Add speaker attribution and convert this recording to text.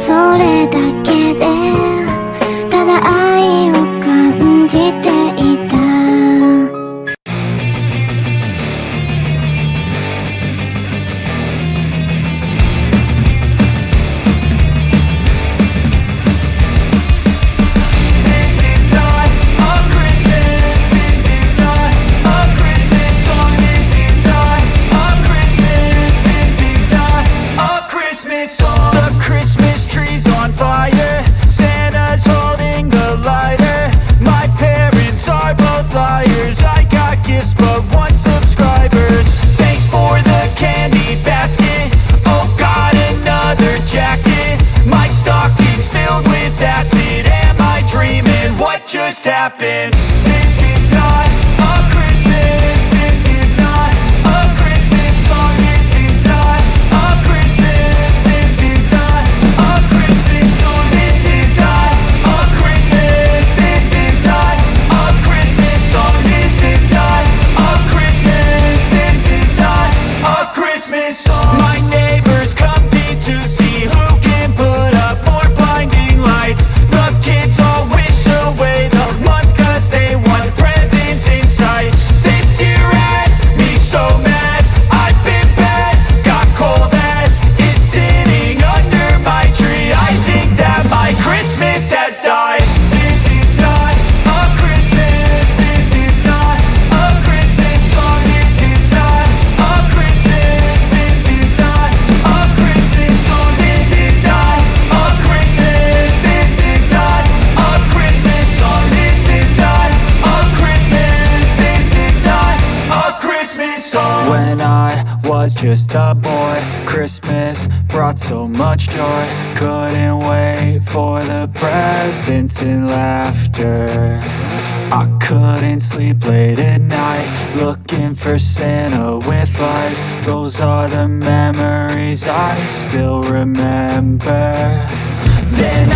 Speaker 1: それだけでただ愛を感じていた。
Speaker 2: Just happened. This is not a Christmas. This is not a Christmas song. This is not a Christmas. This is not a Christmas song. This is not a Christmas. This is not a Christmas song. This is not a Christmas. This is not a Christmas song. My neighbors compete to see who can put up more blinding lights. The kids all wish away the month cause they want presents in sight. This year had me so mad, I've been bad, got coal that is sitting under my tree. I think that my Christmas has died. This is not a Christmas. This is not a Christmas song. This is not a Christmas. This is not a Christmas song. This is not a Christmas. This is not a Christmas song. This is not a Christmas. This is not a Christmas song. When I was just a boy, Christmas brought so much joy. Couldn't wait for the presents and laughter. I couldn't sleep late at night, looking for Santa with lights. Those are the memories I still remember. Then